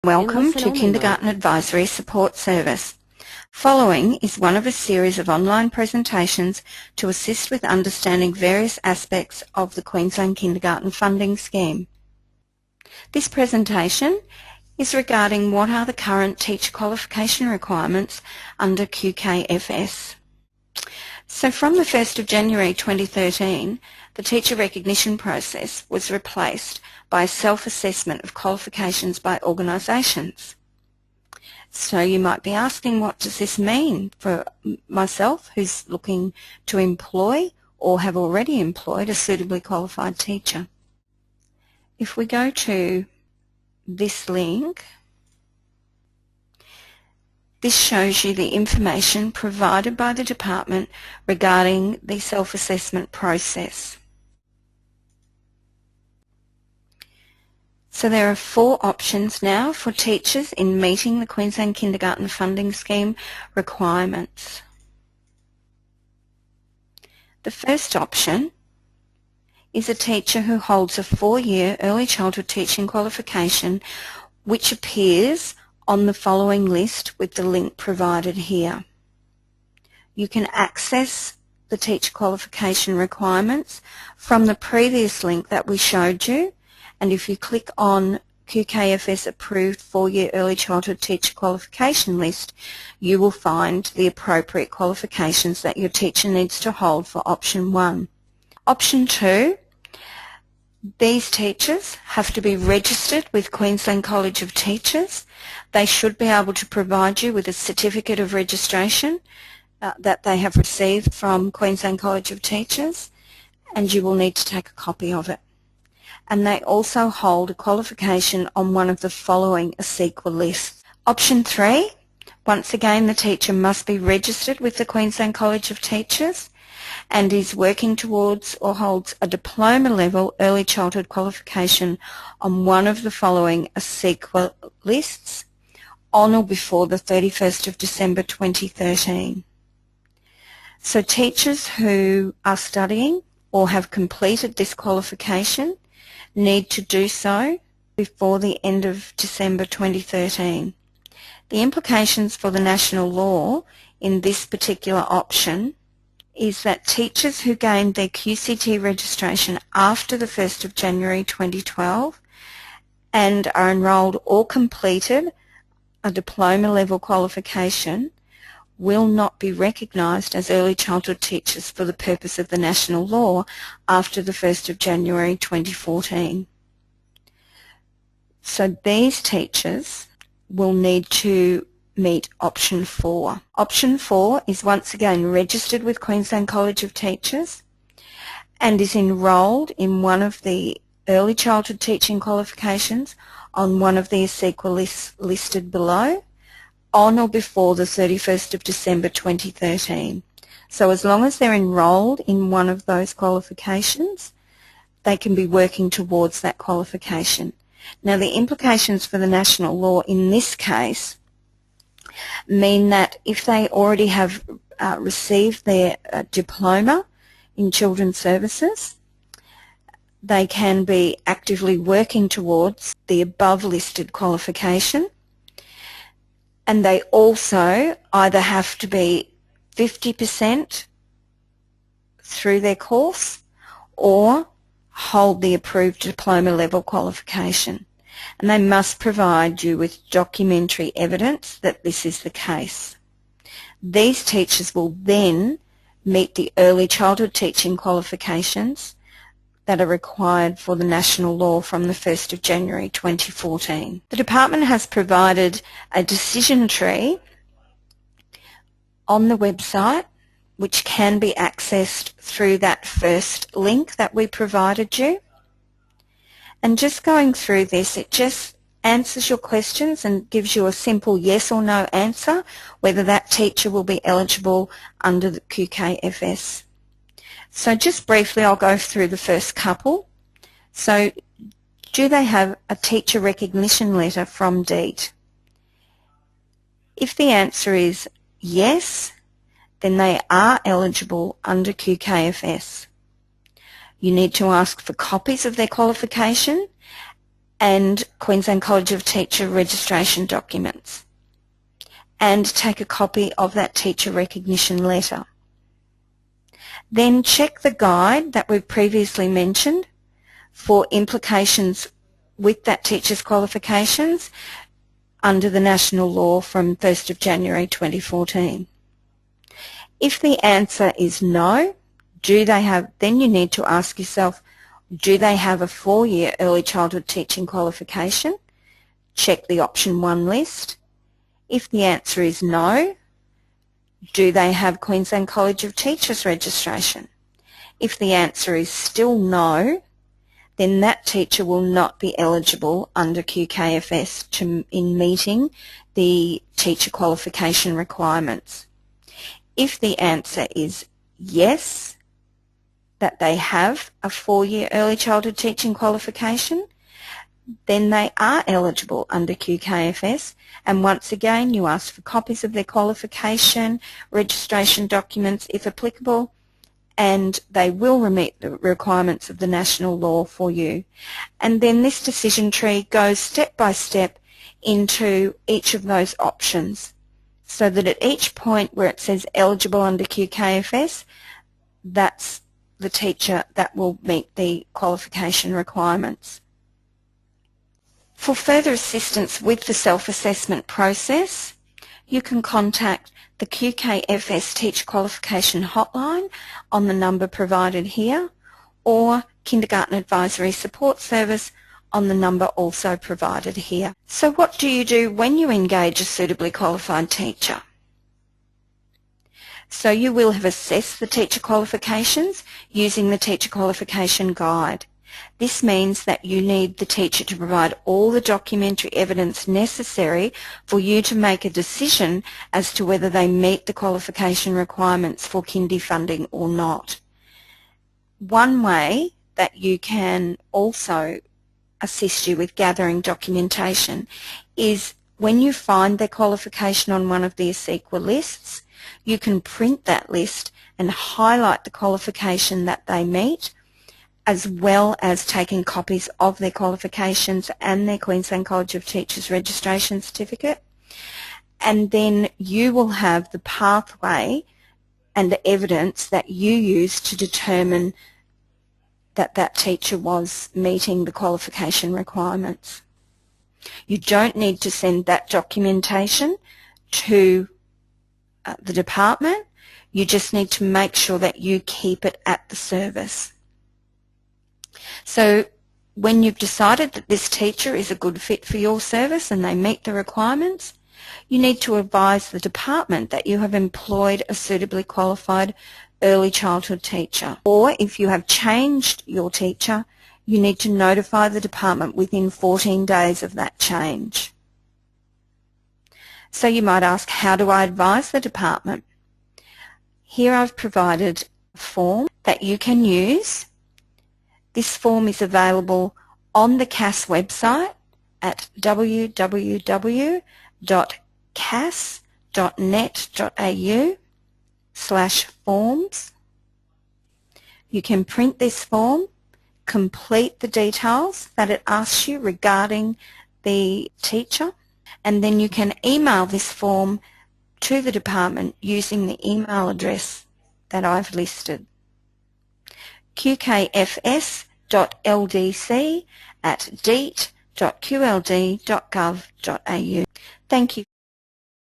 Welcome to Kindergarten Advisory Support Service. Following is one of a series of online presentations to assist with understanding various aspects of the Queensland Kindergarten Funding Scheme. This presentation is regarding what are the current teacher qualification requirements under QKFS. So from the 1st of January 2013, the teacher recognition process was replaced by a self-assessment of qualifications by organisations. So you might be asking, what does this mean for myself who's looking to employ or have already employed a suitably qualified teacher? If we go to this link, this shows you the information provided by the department regarding the self-assessment process. So there are 4 options now for teachers in meeting the Queensland Kindergarten Funding Scheme requirements. The first option is a teacher who holds a 4-year early childhood teaching qualification, which appears on the following list with the link provided here. You can access the teacher qualification requirements from the previous link that we showed you, and if you click on QKFS approved 4-year early childhood teacher qualification list, you will find the appropriate qualifications that your teacher needs to hold for option 1. Option 2, these teachers have to be registered with Queensland College of Teachers. They should be able to provide you with a certificate of registration that they have received from Queensland College of Teachers, and you will need to take a copy of it. And they also hold a qualification on one of the following ASEQA lists. Option 3, once again the teacher must be registered with the Queensland College of Teachers and is working towards or holds a diploma level early childhood qualification on one of the following ASEQA lists on or before the 31st of December 2013. So teachers who are studying or have completed this qualification need to do so before the end of December 2013. The implications for the national law in this particular option is that teachers who gained their QCT registration after the 1st of January 2012 and are enrolled or completed a diploma level qualification will not be recognised as early childhood teachers for the purpose of the national law after the 1st of January 2014. So these teachers will need to meet option 4. Option 4 is once again registered with Queensland College of Teachers and is enrolled in one of the early childhood teaching qualifications on one of the ASEQA lists listed below, on or before the 31st of December 2013. So as long as they're enrolled in one of those qualifications, they can be working towards that qualification. Now the implications for the national law in this case mean that if they already have received their diploma in children's services, they can be actively working towards the above listed qualification. And they also either have to be 50% through their course or hold the approved diploma level qualification. And they must provide you with documentary evidence that this is the case. These teachers will then meet the early childhood teaching qualifications that are required for the national law from the 1st of January 2014. The department has provided a decision tree on the website which can be accessed through that first link that we provided you. And just going through this, it just answers your questions and gives you a simple yes or no answer whether that teacher will be eligible under the QKFS. So just briefly, I'll go through the first couple. So do they have a teacher recognition letter from DEET? If the answer is yes, then they are eligible under QKFS. You need to ask for copies of their qualification and Queensland College of Teacher registration documents, and take a copy of that teacher recognition letter. Then check the guide that we've previously mentioned for implications with that teacher's qualifications under the national law from 1st of January 2014. If the answer is no, then you need to ask yourself, do they have a 4-year early childhood teaching qualification? Check the option 1 list. If the answer is no, do they have Queensland College of Teachers registration? If the answer is still no, then that teacher will not be eligible under QKFS in meeting the teacher qualification requirements. If the answer is yes, that they have a 4-year early childhood teaching qualification, then they are eligible under QKFS, and once again you ask for copies of their qualification, registration documents if applicable, and they will meet the requirements of the national law for you. And then this decision tree goes step by step into each of those options, so that at each point where it says eligible under QKFS, that's the teacher that will meet the qualification requirements. For further assistance with the self-assessment process, you can contact the QKFS Teacher Qualification Hotline on the number provided here, or Kindergarten Advisory Support Service on the number also provided here. So what do you do when you engage a suitably qualified teacher? So you will have assessed the teacher qualifications using the Teacher Qualification Guide. This means that you need the teacher to provide all the documentary evidence necessary for you to make a decision as to whether they meet the qualification requirements for kindy funding or not. One way that you can also assist you with gathering documentation is when you find their qualification on one of the ASEQA lists, you can print that list and highlight the qualification that they meet, as well as taking copies of their qualifications and their Queensland College of Teachers registration certificate. And then you will have the pathway and the evidence that you use to determine that that teacher was meeting the qualification requirements. You don't need to send that documentation to the department. You just need to make sure that you keep it at the service. So when you've decided that this teacher is a good fit for your service and they meet the requirements, you need to advise the department that you have employed a suitably qualified early childhood teacher. Or if you have changed your teacher, you need to notify the department within 14 days of that change. So you might ask, how do I advise the department? Here I've provided a form that you can use. This form is available on the KASS website at www.kass.net.au/forms. You can print this form, complete the details that it asks you regarding the teacher, and then you can email this form to the department using the email address that I've listed. qkfs.ldc@deet.qld.gov.au. Thank you.